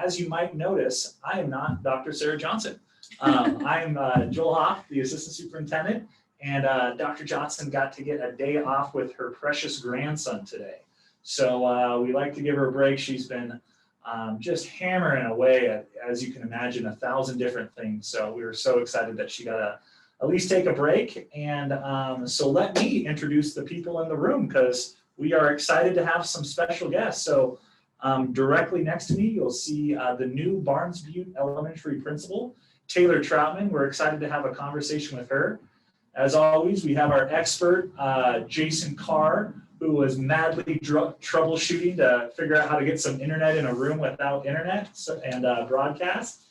as you might notice, I am not Dr. Sarah Johnson. I'm Joel Hoff, the assistant superintendent, and Dr. Johnson got to get a day off with her precious grandson today. So we like to give her a break. She's been just hammering away at, as you can imagine, 1,000 different things. So we were so excited that she got to at least take a break. And so let me introduce the people in the room, because we are excited to have some special guests. So directly next to me, you'll see the new Barnes Butte Elementary principal, Taylor Troutman. We're excited to have a conversation with her. As always, we have our expert, Jason Carr, who was madly troubleshooting to figure out how to get some internet in a room without internet and broadcast.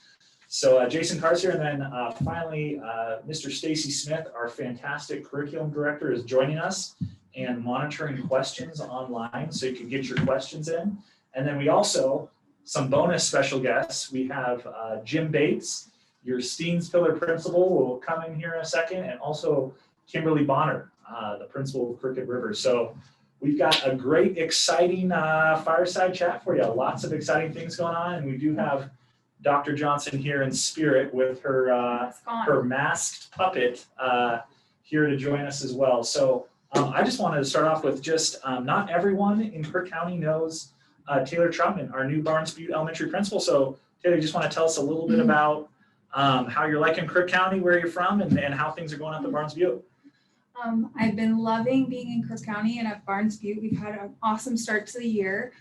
So Jason Carr's here, and then finally, Mr. Stacy Smith, our fantastic curriculum director, is joining us and monitoring questions online, so you can get your questions in. And then we also, some bonus special guests. We have Jim Bates, your Steens Pillar principal, will come in here in a second, and also Kimberly Bonner, the principal of Crooked River. So we've got a great, exciting fireside chat for you. Lots of exciting things going on, and we do have Dr. Johnson here in spirit with her her masked puppet here to join us as well. So I just wanted to start off with just not everyone in Crook County knows Taylor Troutman, our new Barnes Butte Elementary principal. So Taylor, you just want to tell us a little bit about how you're liking Crook County, where you're from, and how things are going up at Barnes Butte. I've been loving being in Crook County and at Barnes Butte. We've had an awesome start to the year.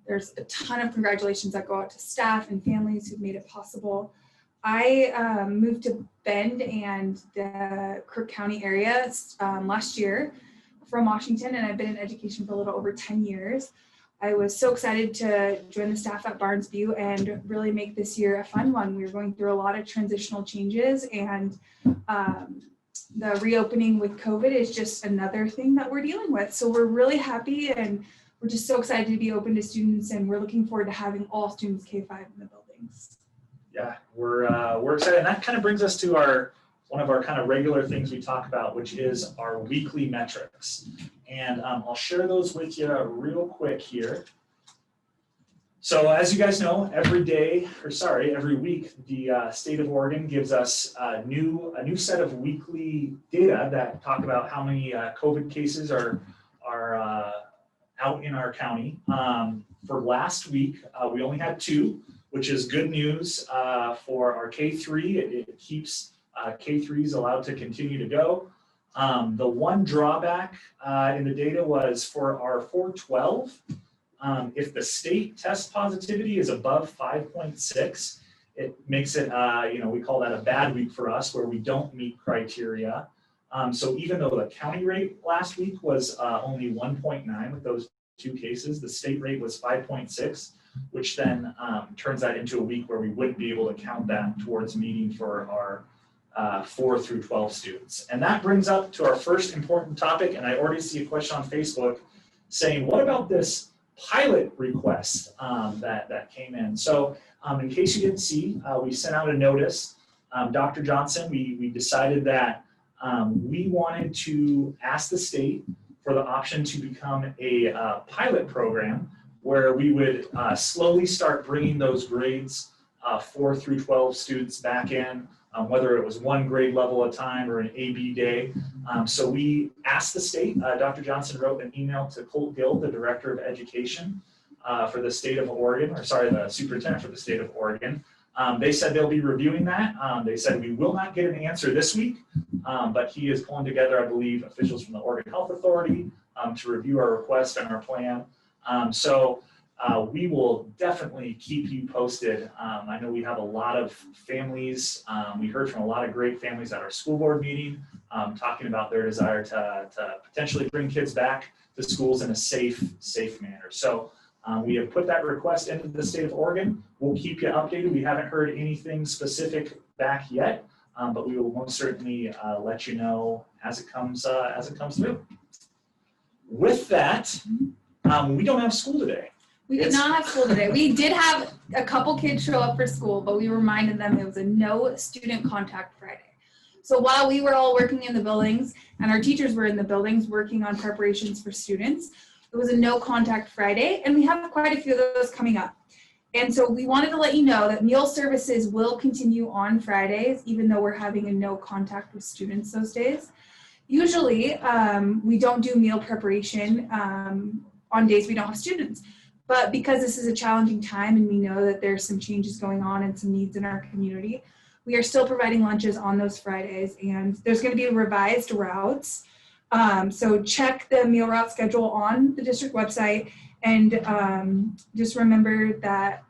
There's a ton of congratulations that go out to staff and families who've made it possible. I moved to Bend and the Crook County area last year from Washington, and I've been in education for a little over 10 years. I was so excited to join the staff at Barnes Butte and really make this year a fun one. We were going through a lot of transitional changes, and the reopening with COVID is just another thing that we're dealing with. So we're really happy, and we're just so excited to be open to students, and we're looking forward to having all students K-5 in the buildings. Yeah, we're excited, and that kind of brings us to one of our kind of regular things we talk about, which is our weekly metrics. And I'll share those with you real quick here. So as you guys know, every week, the state of Oregon gives us a new set of weekly data that talk about how many COVID cases are out in our county. For last week, we only had 2, which is good news for our K3. It keeps K3s allowed to continue to go. The one drawback in the data was for our 412. If the state test positivity is above 5.6, it makes it, we call that a bad week for us, where we don't meet criteria. So even though the county rate last week was only 1.9 with those 2 cases, the state rate was 5.6, which then turns that into a week where we wouldn't be able to count that towards meeting for our 4 through 12 students. And that brings up to our first important topic, and I already see a question on Facebook saying, what about this pilot request that came in? So in case you didn't see, we sent out a notice. Dr. Johnson, we decided that we wanted to ask the state for the option to become a pilot program where we would slowly start bringing those grades 4 through 12 students back in, whether it was one grade level at a time or an A-B day. So we asked the state. Dr. Johnson wrote an email to Colt Gill, the Director of Education for the state of Oregon, the Superintendent for the state of Oregon. They said they'll be reviewing that. They said we will not get an answer this week, but he is pulling together, I believe, officials from the Oregon Health Authority to review our request and our plan. We will definitely keep you posted. I know we have a lot of families. We heard from a lot of great families at our school board meeting talking about their desire to potentially bring kids back to schools in a safe manner. So we have put that request into the state of Oregon. We'll keep you updated. We haven't heard anything specific back yet, but we will most certainly let you know as it comes through. With that, we don't have school today. We did not have school today. We did have a couple kids show up for school, but we reminded them it was a no student contact Friday. So while we were all working in the buildings and our teachers were in the buildings working on preparations for students, it was a no contact Friday, and we have quite a few of those coming up. And so we wanted to let you know that meal services will continue on Fridays, even though we're having a no contact with students those days. Usually, we don't do meal preparation on days we don't have students. But because this is a challenging time and we know that there's some changes going on and some needs in our community, we are still providing lunches on those Fridays, and there's going to be revised routes. So check the meal route schedule on the district website, and just remember that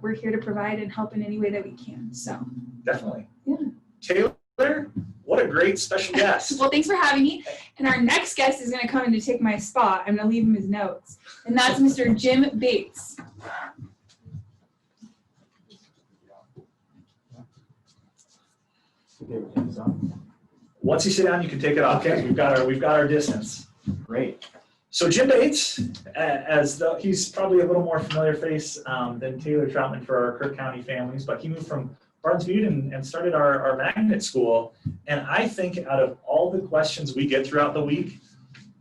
we're here to provide and help in any way that we can. So Definitely. Yeah. Taylor, what a great special guest. Well, thanks for having me. And our next guest is going to come in to take my spot. I'm going to leave him his notes. And that's Mr. Jim Bates. Once you sit down, you can take it off. Okay. We've got our distance. Great. So Jim Bates, as though he's probably a little more familiar face than Taylor Troutman for our Kirk County families, but he moved from Barnes Butte and started our magnet school. And I think out of all the questions we get throughout the week,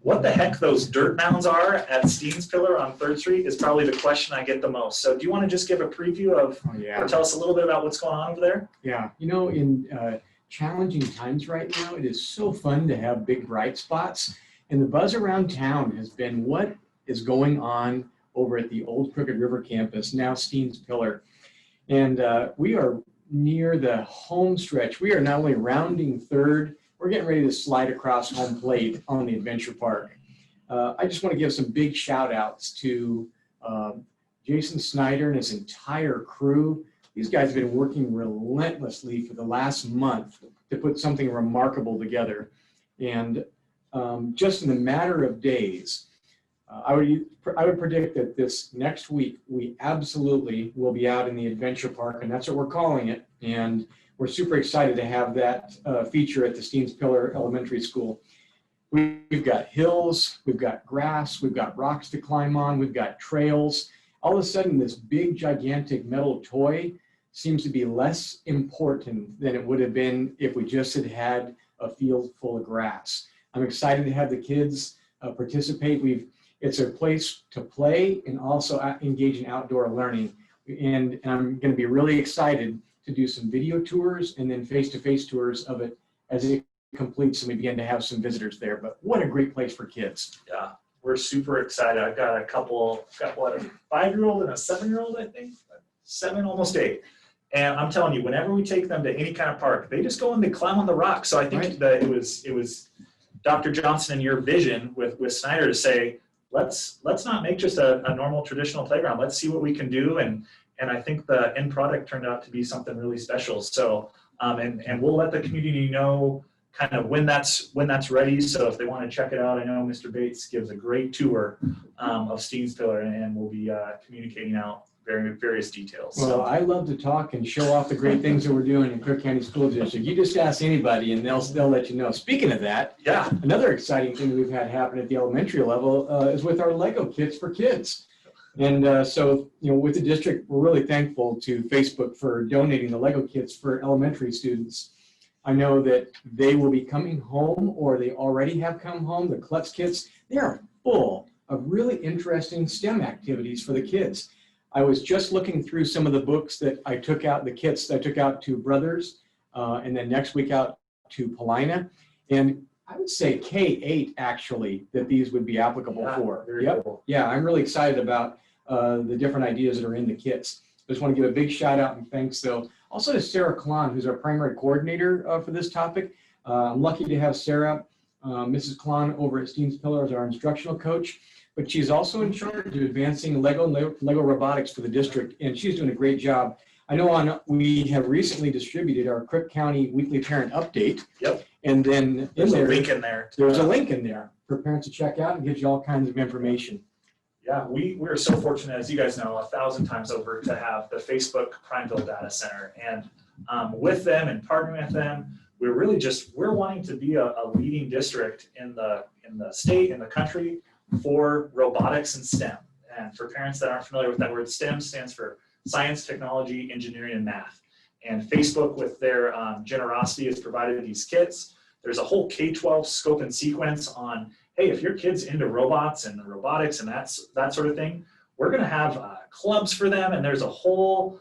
what the heck those dirt mounds are at Steens Pillar on 3rd Street is probably the question I get the most. So do you want to just give a preview of, or tell us a little bit about what's going on over there? Yeah. You know, in challenging times right now, it is so fun to have big bright spots. And the buzz around town has been what is going on over at the old Crooked River campus, now Steens Pillar. And we are near the home stretch. We are not only rounding 3rd, we're getting ready to slide across home plate on the adventure park. I just want to give some big shout outs to Jason Snyder and his entire crew. These guys have been working relentlessly for the last month to put something remarkable together. And just in a matter of days, I would predict that this next week, we absolutely will be out in the adventure park, and that's what we're calling it. And we're super excited to have that feature at the Steens Pillar Elementary School. We've got hills, we've got grass, we've got rocks to climb on, we've got trails. All of a sudden, this big, gigantic metal toy seems to be less important than it would have been if we just had had a field full of grass. I'm excited to have the kids participate. It's a place to play and also engage in outdoor learning. And I'm going to be really excited to do some video tours and then face-to-face tours of it as it completes and we begin to have some visitors there. But what a great place for kids. Yeah, we're super excited. I've got a 5-year-old and a 7-year-old, I think. 7, almost 8. And I'm telling you, whenever we take them to any kind of park, they just go and they climb on the rocks. So I think that it was Dr. Johnson and your vision with Snyder to say, let's not make just a normal traditional playground. Let's see what we can do. And I think the end product turned out to be something really special. So and we'll let the community know kind of when that's ready. So if they want to check it out, I know Mr. Bates gives a great tour of Steens Pillar, and we'll be communicating out various details. Well, I love to talk and show off the great things that we're doing in Cook County School District. You just ask anybody and they'll let you know. Speaking of that, yeah, another exciting thing we've had happen at the elementary level is with our Lego kits for kids. And so, with the district, we're really thankful to Facebook for donating the Lego kits for elementary students. I know that they will be coming home, or they already have come home. The Klutz kits, they are full of really interesting STEM activities for the kids. I was just looking through some of the books that I took out, the kits that I took out to Brothers, and then next week out to Paulina. And I would say K-8 actually, that these would be applicable for. Very cool. Yeah, I'm really excited about the different ideas that are in the kits. I just want to give a big shout out and thanks though. Also to Sarah Klon, who's our primary coordinator for this topic. I'm lucky to have Sarah, Mrs. Klon over at Steens Pillar as our instructional coach. But she's also in charge of advancing Lego robotics for the district, and she's doing a great job. I know we have recently distributed our Crook County Weekly Parent Update. Yep. And then there's a link in there. There's a link in there for parents to check out and gives you all kinds of information. Yeah, we're so fortunate, as you guys know, 1,000 times over, to have the Facebook Prineville Data Center. And with them and partnering with them, we're wanting to be a leading district in the state, in the country, for robotics and STEM. And for parents that aren't familiar with that word, STEM stands for science, technology, engineering, and math. And Facebook, with their generosity, has provided these kits. There's a whole K-12 scope and sequence on, hey, if your kid's into robots and robotics and that sort of thing, we're going to have clubs for them, and there's a whole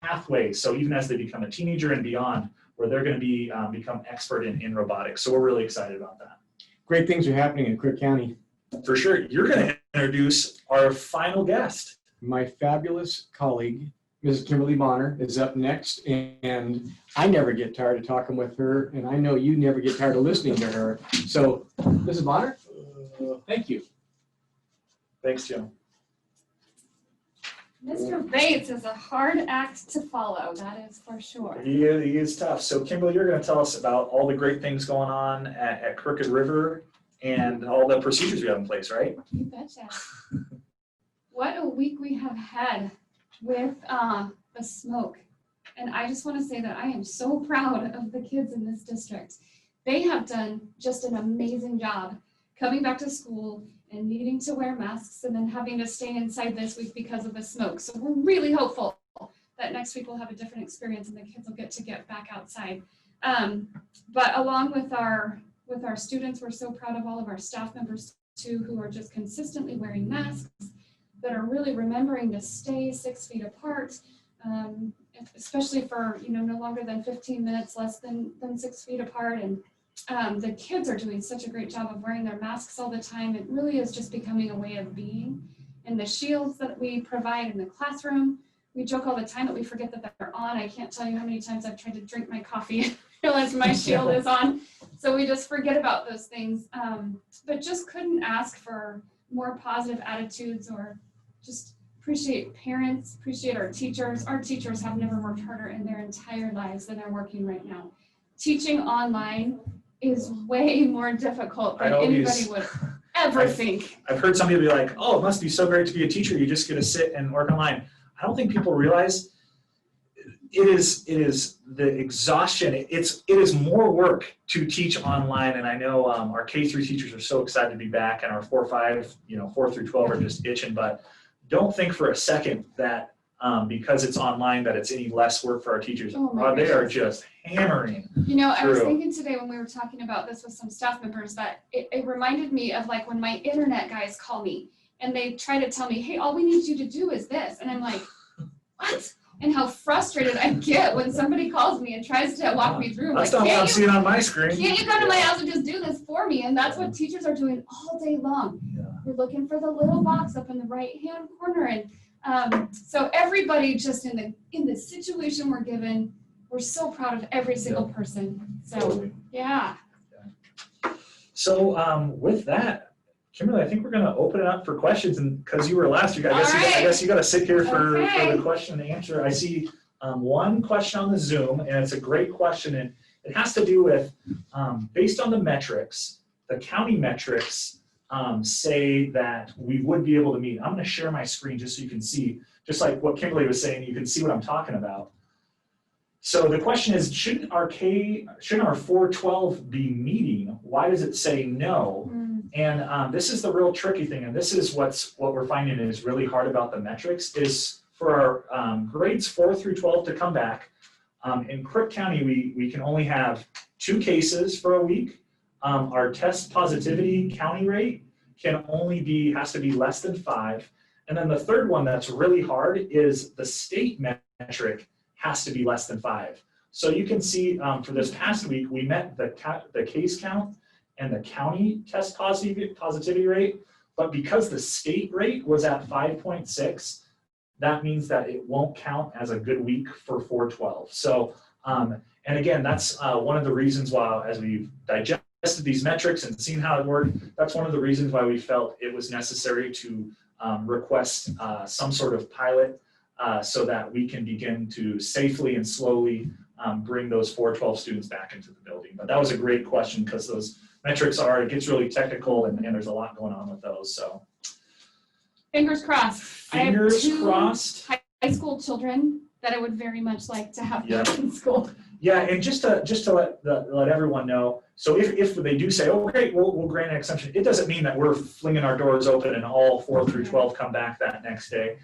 pathway. So even as they become a teenager and beyond, where they're going to be become expert in robotics. So we're really excited about that. Great things are happening in Crook County. For sure. You're going to introduce our final guest. My fabulous colleague, Mrs. Kimberly Bonner, is up next, and I never get tired of talking with her, and I know you never get tired of listening to her. So, Mrs. Bonner, thank you. Thanks, Jim. Mr. Bates is a hard act to follow, that is for sure. He is tough. So Kimberly, you're going to tell us about all the great things going on at Crooked River and all the procedures we have in place, right? You betcha. What a week we have had with the smoke. And I just want to say that I am so proud of the kids in this district. They have done just an amazing job coming back to school and needing to wear masks and then having to stay inside this week because of the smoke. So we're really hopeful that next week we'll have a different experience and the kids will get back outside. But along with our students, we're so proud of all of our staff members too, who are just consistently wearing masks, that are really remembering to stay 6 feet apart, especially for, no longer than 15 minutes, less than 6 feet apart. And the kids are doing such a great job of wearing their masks all the time. It really is just becoming a way of being. And the shields that we provide in the classroom, we joke all the time that we forget that they're on. I can't tell you how many times I've tried to drink my coffee and realize my shield is on. So we just forget about those things, but just couldn't ask for more positive attitudes, or just appreciate parents, appreciate our teachers. Our teachers have never worked harder in their entire lives than they're working right now. Teaching online is way more difficult than anybody would ever think. I've heard some people be like, oh, it must be so great to be a teacher. You just get to sit and work online. I don't think people realize it is the exhaustion. It is more work to teach online. And I know our K-3 teachers are so excited to be back, and our 4-5, 4 through 12 are just itching, but don't think for a second that because it's online that it's any less work for our teachers. They are just hammering. I was thinking today when we were talking about this with some staff members that it reminded me of like when my internet guys call me and they try to tell me, hey, all we need you to do is this. And I'm like, what? And how frustrated I get when somebody calls me and tries to walk me through. That's not what I'm seeing on my screen. Can't you come to my house and just do this for me? And that's what teachers are doing all day long. Yeah. We're looking for the little box up in the right-hand corner. And so everybody just in the situation we're given, we're so proud of every single person. So, Totally. yeah. So with that, Kimberly, I think we're going to open it up for questions, and because you were last week, I guess you got to sit here for the question and answer. I see one question on the Zoom, and it's a great question, and it has to do with based on the metrics, the county metrics say that we would be able to meet. I'm going to share my screen just so you can see, just like what Kimberly was saying, you can see what I'm talking about. So the question is, shouldn't our 412 be meeting? Why does it say no? And this is the real tricky thing, and this is what we're finding is really hard about the metrics, is for our grades 4 through 12 to come back. In Crook County, we can only have 2 cases for a week. Our test positivity county rate has to be less than 5. And then the third one that's really hard is the state metric has to be less than 5. So you can see for this past week, we met the case count and the county test positivity rate, but because the state rate was at 5.6, that means that it won't count as a good week for 412. So, and again, that's one of the reasons why, as we've digested these metrics and seen how it worked, that's one of the reasons why we felt it was necessary to request some sort of pilot so that we can begin to safely and slowly bring those 412 students back into the building. But that was a great question, because those metrics it gets really technical, and there's a lot going on with those. So fingers crossed. Fingers I have 2 crossed. high school children that I would very much like to have back in school. Yeah, and just to let everyone know, so if they do say, oh great, we'll grant an exemption, it doesn't mean that we're flinging our doors open and all 4 through 12 come back that next day.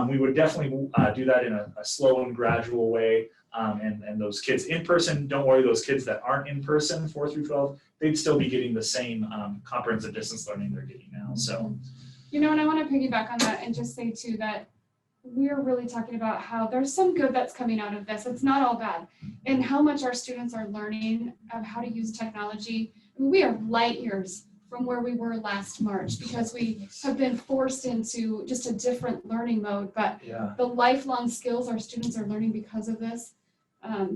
We would definitely do that in a slow and gradual way. And those kids in person, don't worry, those kids that aren't in person, 4 through 12, they'd still be getting the same comprehensive distance learning they're getting now. So, And I want to piggyback on that and just say too that we're really talking about how there's some good that's coming out of this. It's not all bad. And how much our students are learning of how to use technology. I mean, we are light years from where we were last March because we have been forced into just a different learning mode. But Yeah. the lifelong skills our students are learning because of this, I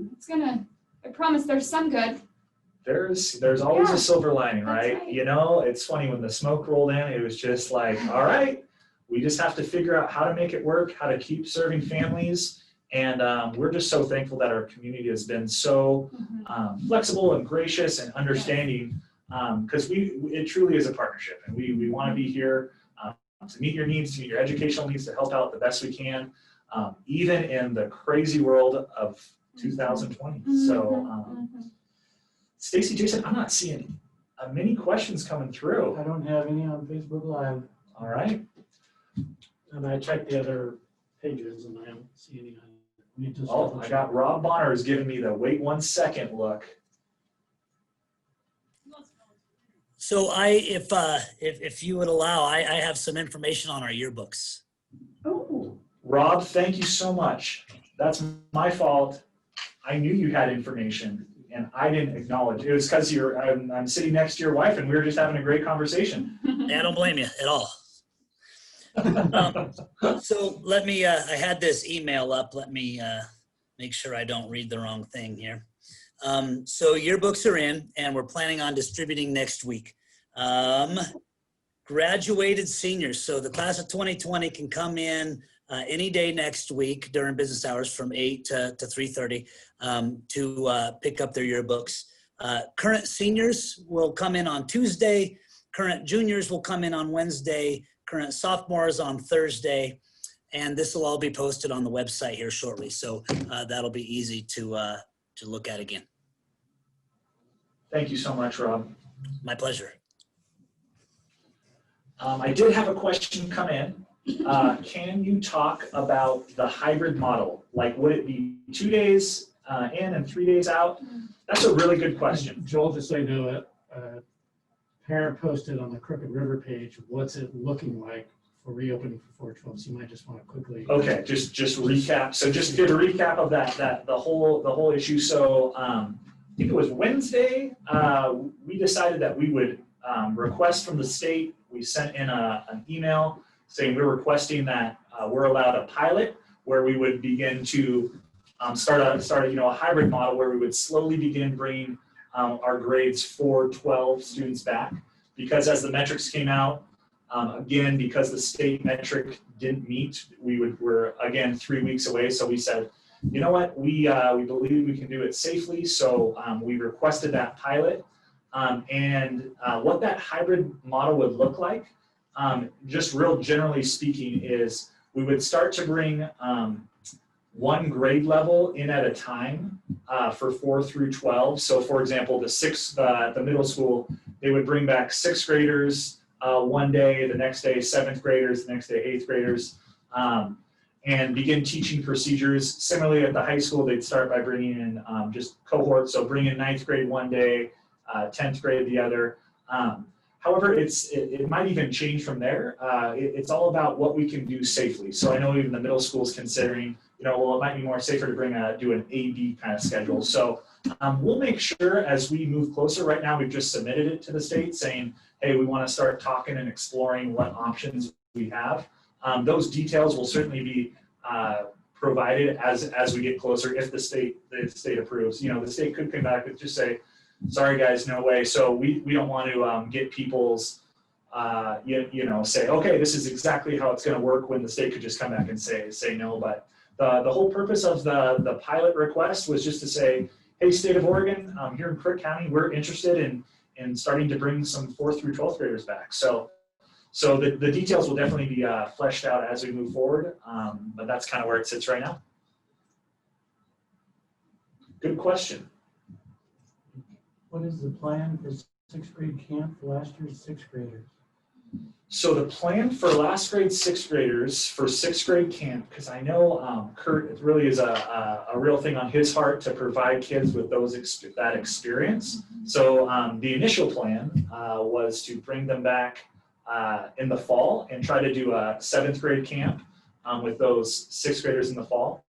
promise there's some good. There's always Yeah, a silver lining, that's right? right. You know, it's funny when the smoke rolled in, it was just like, all right, we just have to figure out how to make it work, how to keep serving families. And we're just so thankful that our community has been so flexible and gracious and understanding, because it truly is a partnership, and we want to be here to meet your needs, to meet your educational needs, to help out the best we can, even in the crazy world of 2020. So, Stacy, Jason, I'm not seeing many questions coming through. I don't have any on Facebook Live, All right. and I checked the other pages and I don't see any. I need to Oh, double I check. got Rob Bonner is giving me the wait 1 second look. So if you would allow, I have some information on our yearbooks. Oh, Rob, thank you so much. That's my fault. I knew you had information and I didn't acknowledge. It was because I'm sitting next to your wife and we were just having a great conversation. I don't blame you at all. So let me, I had this email up. Let me make sure I don't read the wrong thing here. So yearbooks are in and we're planning on distributing next week. Graduated seniors. So the class of 2020 can come in any day next week during business hours from 8 to 3:30 to pick up their yearbooks. Current seniors will come in on Tuesday. Current juniors will come in on Wednesday. Current sophomores on Thursday. And this will all be posted on the website here shortly. So that'll be easy to look at again. Thank you so much, Rob. My pleasure. I did have a question come in. Can you talk about the hybrid model? Like, would it be 2 days in and 3 days out? That's a really good question. Joel, just so you know, parent posted on the Crooked River page, what's it looking like for reopening for 412? So you might just want to quickly. Okay, just recap. So just to give a recap of that the whole issue. So I think it was Wednesday. We decided that we would request from the state. We sent in an email saying we're requesting that we're allowed a pilot where we would begin to start a hybrid model where we would slowly begin bringing our grades 4-12 students back, because as the metrics came out, again, because the state metric didn't meet, we're again 3 weeks away. So we said, you know what, we believe we can do it safely. So we requested that pilot. And what that hybrid model would look like, just real generally speaking, is we would start to bring one grade level in at a time for 4 through 12. So for example, the middle school, they would bring back 6th graders one day, the next day 7th graders, the next day 8th graders, and begin teaching procedures. Similarly at the high school, they'd start by bringing in just cohorts. So bring in 9th grade one day, 10th grade the other. However, it might even change from there. It's all about what we can do safely. So I know even the middle school is considering, well, it might be more safer to do an A-B kind of schedule. So we'll make sure as we move closer. Right now, we've just submitted it to the state saying, hey, we want to start talking and exploring what options we have. Those details will certainly be provided as we get closer if the state approves. The state could come back and just say, sorry guys, no way. So we don't want to get people's, say, okay, this is exactly how it's going to work, when the state could just come back and say no. But the whole purpose of the pilot request was just to say, hey, state of Oregon, here in Crook County, we're interested in starting to bring some 4th through 12th graders back. So the details will definitely be fleshed out as we move forward, but that's kind of where it sits right now. Good question. What is the plan for 6th grade camp for last year's 6th graders? So the plan for last grade 6th graders for 6th grade camp, because I know Kurt, it really is a real thing on his heart to provide kids with that experience. So the initial plan was to bring them back in the fall and try to do a 7th grade camp. with those sixth graders in the fall.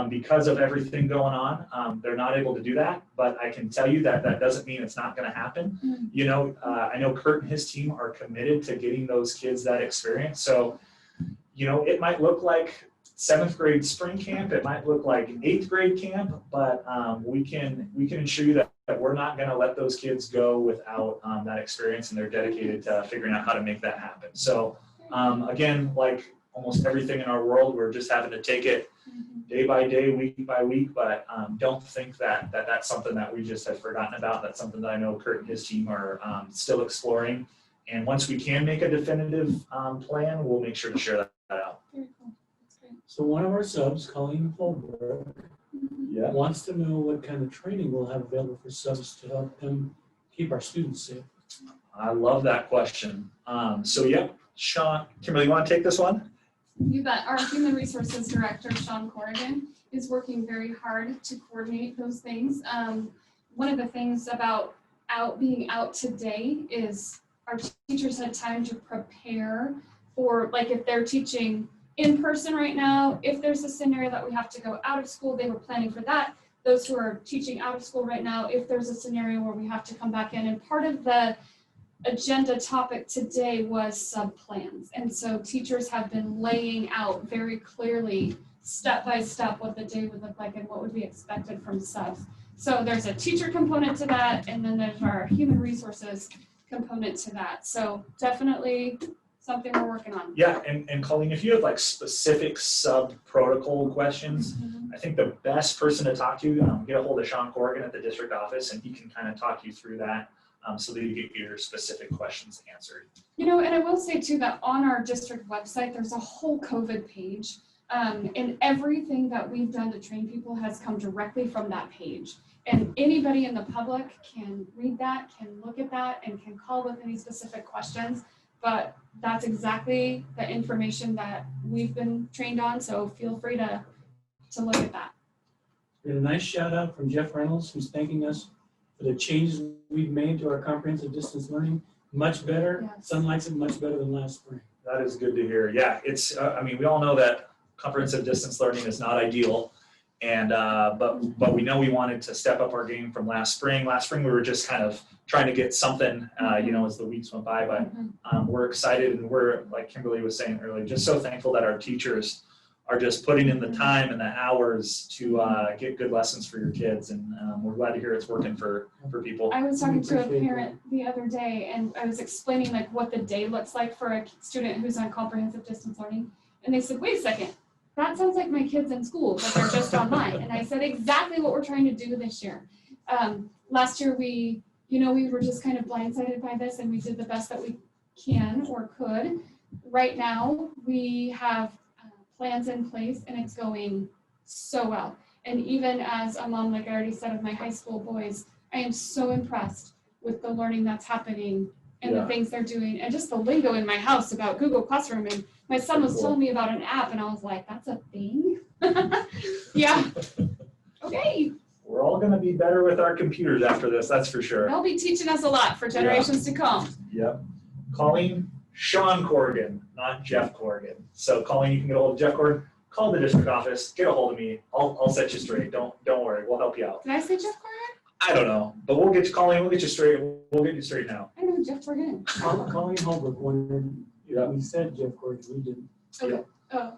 Because of everything going on, they're not able to do that, but I can tell you that that doesn't mean it's not going to happen. You know, I know Kurt and his team are committed to getting those kids that experience. So, you know, it might look like 7th grade spring camp, it might look like 8th grade camp, but we can ensure you that we're not going to let those kids go without that experience, and they're dedicated to figuring out how to make that happen. So again, like almost everything in our world, we're just having to take it day by day, week by week, but don't think that that's something that we just have forgotten about. That's something that I know Kurt and his team are still exploring. And once we can make a definitive plan, we'll make sure to share that out. Very cool. That's great. So one of our subs, Colleen Holbrook, Yeah. wants to know what kind of training we'll have available for subs to help them keep our students safe. I love that question. So yep, Sean, Kimberly, you want to take this one? You bet. Our Human Resources Director, Sean Corrigan, is working very hard to coordinate those things. One of the things about being out today is our teachers had time to prepare for, like, if they're teaching in person right now, if there's a scenario that we have to go out of school, they were planning for that. Those who are teaching out of school right now, if there's a scenario where we have to come back in, and part of the agenda topic today was sub-plans. And so teachers have been laying out very clearly, step by step, what the day would look like and what would be expected from subs. So there's a teacher component to that, and then there's our human resources component to that. So definitely something we're working on. Yeah, and Colleen, if you have like specific sub-protocol questions, I think the best person to talk to, get a hold of Sean Corrigan at the district office, and he can kind of talk you through that so that you get your specific questions answered. You know, and I will say too that on our district website, there's a whole COVID page, and everything that we've done to train people has come directly from that page. And anybody in the public can read that, can look at that, and can call with any specific questions. But that's exactly the information that we've been trained on, so feel free to look at that. We had a nice shout out from Jeff Reynolds, who's thanking us for the changes we've made to our comprehensive distance learning. Much better. Yes. Son likes it much better than last spring. That is good to hear. Yeah, it's, I mean, we all know that comprehensive distance learning is not ideal. And, but we know we wanted to step up our game from last spring. Last spring, we were just kind of trying to get something, you know, as the weeks went by, but we're excited, and we're, like Kimberly was saying earlier, just so thankful that our teachers are just putting in the time and the hours to get good lessons for your kids. And we're glad to hear it's working for people. I was talking to a parent the other day, and I was explaining like what the day looks like for a student who's on comprehensive distance learning. And they said, wait a second, that sounds like my kids in school, but they're just online. And I said, exactly what we're trying to do this year. Last year, we were just kind of blindsided by this, and we did the best that we can or could. Right now, we have plans in place, and it's going so well. And even as a mom, like I already said, of my high school boys, I am so impressed with the learning that's happening and the things they're doing, and just the lingo in my house about Google Classroom. And my son was telling me about an app, and I was like, that's a thing? Yeah. Okay. We're all going to be better with our computers after this, that's for sure. They'll be teaching us a lot for generations to come. Yep. Colleen, Sean Corrigan, not Jeff Corrigan. So Colleen, you can get a hold of Jeff Corrigan, call the district office, get a hold of me. I'll set you straight. Don't worry, we'll help you out. Did I say Jeff Corrigan? I don't know, but we'll get you, Colleen, we'll get you straight. We'll get you straight now. I know Jeff Corrigan. Colleen Holbrook wondered if we said Jeff Corrigan, we didn't. Okay. Yeah. Oh, okay.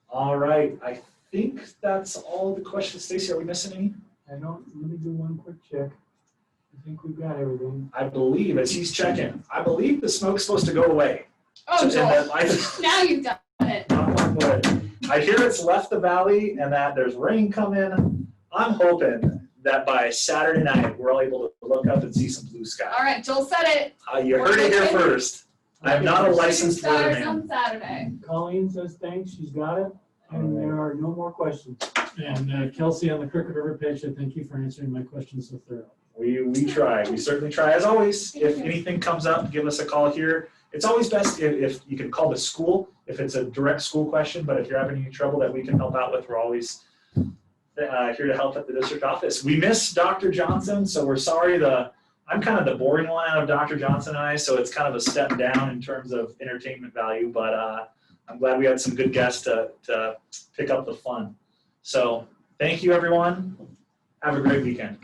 All right, I think that's all the questions. Stacy, are we missing any? Let me do one quick check. I think we've got everything. I believe, as he's checking, I believe the smoke's supposed to go away. Oh, So- and Joel. that Now you've done it. knock on wood. I hear it's left the valley and that there's rain coming. I'm hoping that by Saturday night, we're all able to look up and see some blue sky. All right, Joel said it. You heard it here first. I'm not a licensed Shooting stars weatherman. on Saturday. Colleen says thanks, she's got it, and there are no more questions. And Kelsey on the Crooked River page said thank you for answering my questions so thoroughly. We try. We certainly try. As always, Thank if you. anything comes up, give us a call here. It's always best if you can call the school, if it's a direct school question, but if you're having any trouble that we can help out with, we're always here to help at the district office. We miss Dr. Johnson, so we're sorry. I'm kind of the boring one out of Dr. Johnson and I, so it's kind of a step down in terms of entertainment value, but I'm glad we had some good guests to pick up the fun. So thank you, everyone. Have a great weekend.